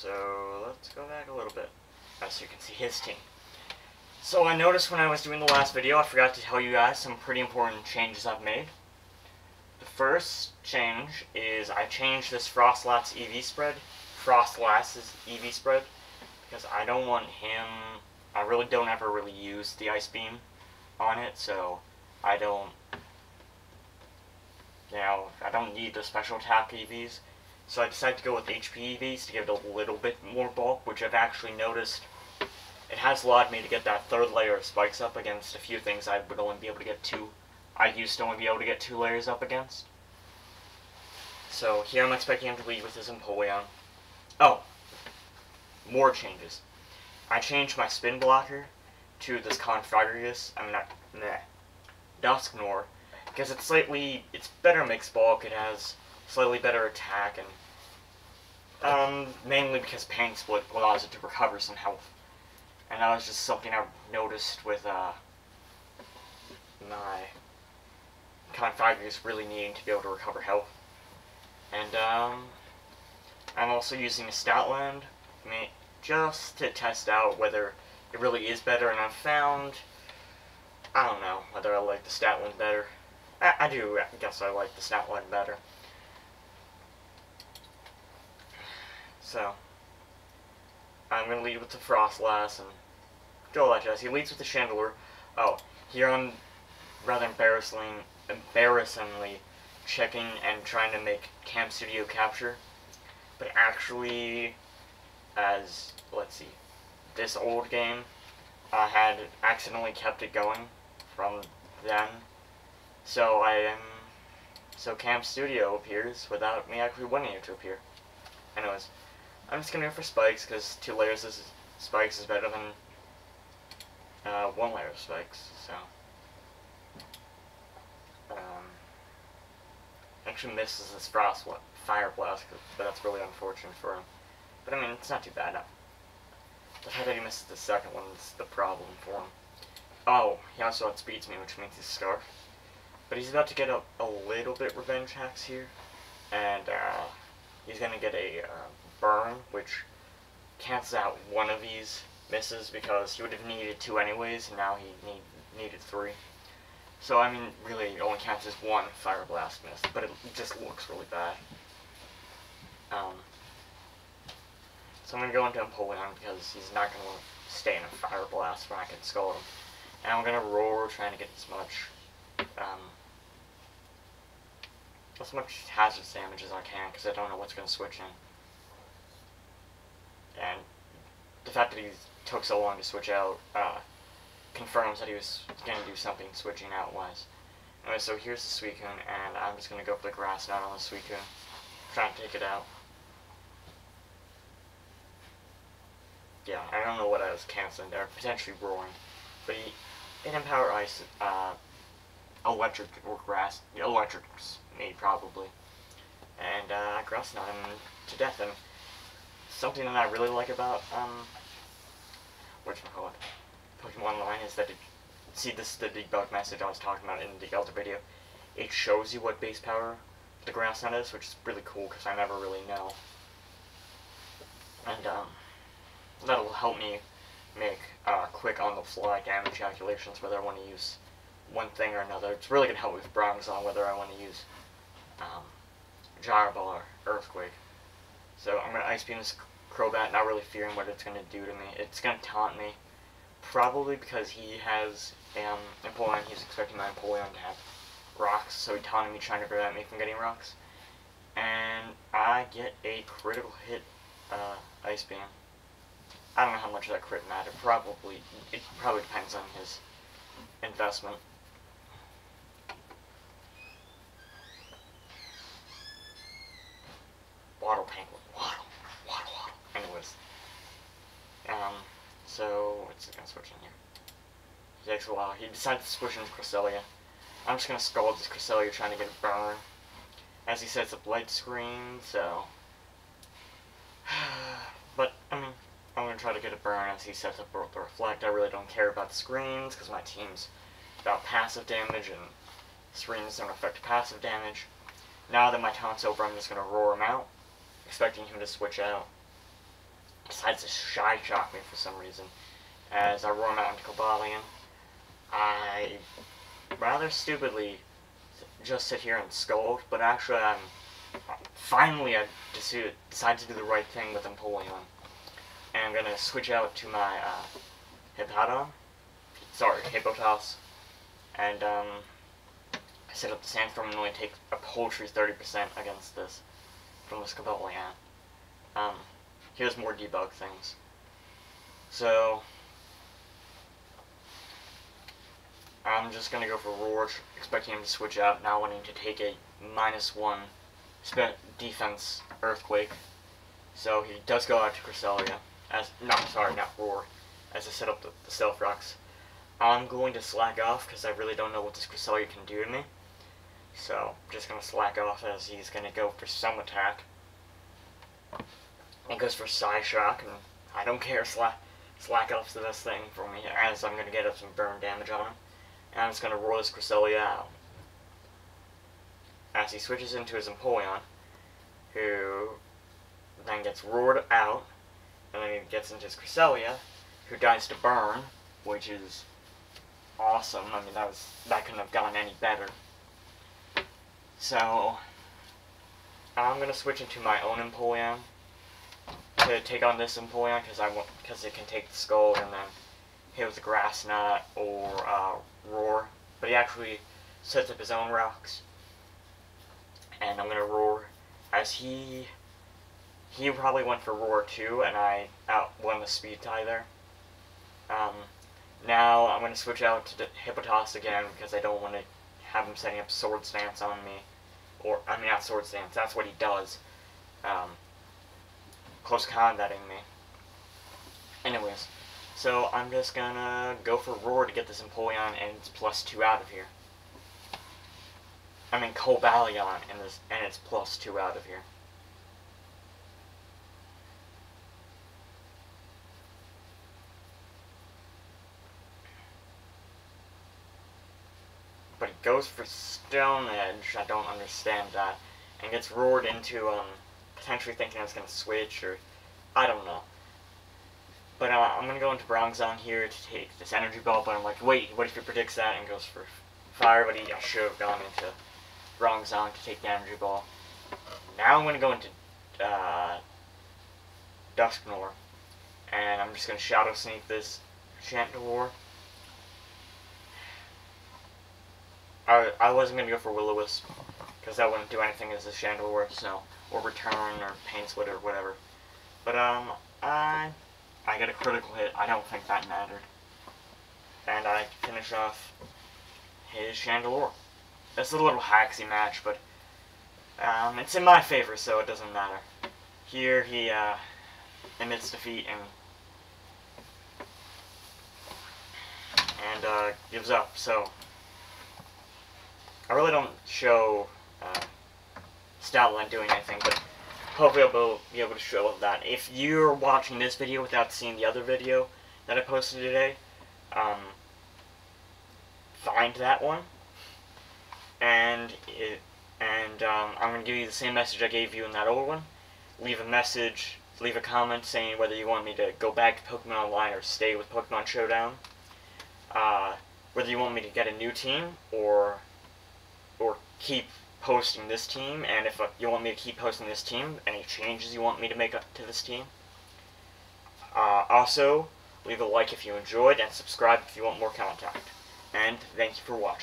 so let's go back a little bit, as you can see his team. So I noticed when I was doing the last video, I forgot to tell you guys some pretty important changes I've made. The first change is I changed this Frostlass's EV spread, because I don't want him, I really don't ever really use the Ice Beam on it, so I don't need the special attack EVs. So I decided to go with HP EVs to give it a little bit more bulk, which I've actually noticed it has allowed me to get that third layer of spikes up against a few things I would only be able to get two. I used to only be able to get 2 layers up against. So here I'm expecting him to lead with his Empoleon. Oh, more changes. I changed my spin blocker to this Dusknoir, because it's better mixed bulk, it has slightly better attack, and mainly because Pain Split allows it to recover some health. And that was just something I noticed with my Configures really needing to be able to recover health. And I'm also using a Stoutland just to test out whether it really is better, and I've found, I don't know whether I like the Stoutland better. I guess I like the Stoutland better. So I'm going to lead with the Frostlass and do all that jazz. He leads with the Chandelure. Oh, here I'm rather embarrassingly checking and trying to make Cam Studio capture. But actually, let's see, this old game, I had accidentally kept it going from then. So so Cam Studio appears without me actually wanting it to appear. Anyways, I'm just going to go for spikes, because 2 layers of spikes is better than 1 layer of spikes, so. Actually misses this Fire Blast, but that's really unfortunate for him. But I mean, it's not too bad. The fact that he misses the second one is the problem for him. Oh, he also outspeeds me, which means he's Scarf. But he's about to get a little bit revenge hacks here, and he's going to get a burn, which cancels out one of these misses, because he would have needed 2 anyways, and now he needed 3. So, I mean, really, it only counts as 1 Fire Blast miss, but it just looks really bad. So I'm going to go into Empoleon, because he's not going to want to stay in a Fire Blast when I can scald him. And I'm going to roar, trying to get as much hazard damage as I can, because I don't know what's going to switch in. And the fact that he took so long to switch out confirms that he was going to do something switching out wise. Anyway, so here's the Suicune, and I'm just going to go for the Grass Knot on the Suicune, trying to take it out. Yeah, I don't know what I was canceling there, potentially roaring, but he didn't Empower Ice, Electric or Grass, Electric's me probably, and Grass Knot him to death. And something that I really like about Pokemon Online is that this is the debug message I was talking about in the other video. It shows you what base power the Grass Knot is, which is really cool because I never really know. And that'll help me make quick on-the-fly damage calculations whether I want to use one thing or another. It's really going to help with Bronze on whether I want to use Gyro Ball or Earthquake. So I'm going to Ice Beam this Crobat, not really fearing what it's going to do to me. It's going to taunt me, probably because he has Empoleon. He's expecting my Empoleon to have rocks, so he taunted me trying to prevent me from getting rocks. And I get a critical hit Ice Beam. I don't know how much of that crit mattered. It probably depends on his investment. Waddle Penguin. Waddle. Anyways. So, what's it gonna switch in here? It takes a while. He decides to switch into Cresselia. I'm just gonna scald this Cresselia trying to get a burn. As he sets up light screen, so. But, I mean, I'm gonna try to get a burn as he sets up the Reflect. I really don't care about the screens, because my team's about passive damage, and screens don't affect passive damage. Now that my taunt's over, I'm just gonna roar him out, expecting him to switch out. decides to shy shock me for some reason. As I roar him out into Cobalion, I rather stupidly just sit here and scold, but actually finally I decide to do the right thing with Empoleon. And I'm gonna switch out to my Hippopotas, and I set up the Sandstorm and only take a paltry 30% against this from this Cobalion. Here's more debug things. So I'm just gonna go for Roar, expecting him to switch out, now wanting to take a -1 defense Earthquake. So he does go out to Cresselia, not Roar, as I set up the Stealth Rocks. I'm going to slack off because I really don't know what this Cresselia can do to me. So I'm just gonna slack off as he's gonna go for some attack. He goes for Psyshock, and I don't care, slack off's the best thing for me, as I'm gonna get up some burn damage on him. And I'm just going to roar this Cresselia out. As he switches into his Empoleon, who then gets roared out, and then he gets into his Cresselia, who dies to burn, which is awesome. I mean, that couldn't have gone any better. So I'm going to switch into my own Empoleon to take on this Empoleon, because it can take the Scald and then hit with the Grass Knot or Roar, but he actually sets up his own rocks, and I'm gonna Roar, as he probably went for Roar too, and I won the speed tie there. Now I'm gonna switch out to Hippopotas again because I don't want to have him setting up Sword Stance on me, or I mean not Sword Stance, that's what he does, close combating me. Anyways. So I'm just gonna go for Roar to get this Empoleon and it's +2 out of here. I mean Cobalion and it's +2 out of here. But he goes for Stone Edge, I don't understand that, and gets roared into potentially thinking I was gonna switch, or I don't know. But I'm going to go into Bronzong here to take this Energy Ball, but I'm like, wait, what if he predicts that and goes for Fire? But I should have gone into Bronzong to take the Energy Ball. Now I'm going to go into Dusknoir, and I'm just going to Shadow Sneak this Chandelure. I wasn't going to go for Will-O-Wisp, because that wouldn't do anything as a Chandelure, so, or Return, or Pain Split, or whatever. But, I get a critical hit. I don't think that mattered. And I finish off his Chandelure. It's a little haxy match, but it's in my favor, so it doesn't matter. Here he admits defeat and gives up. So I really don't show Stoutland doing anything, but hopefully I'll be able to show that. If you're watching this video without seeing the other video that I posted today, find that one, and I'm going to give you the same message I gave you in that old one. Leave a message, leave a comment saying whether you want me to go back to Pokemon Online or stay with Pokemon Showdown, whether you want me to get a new team or keep posting this team, and if you want me to keep posting this team, any changes you want me to make to this team. Also, leave a like if you enjoyed, and subscribe if you want more content. And thank you for watching.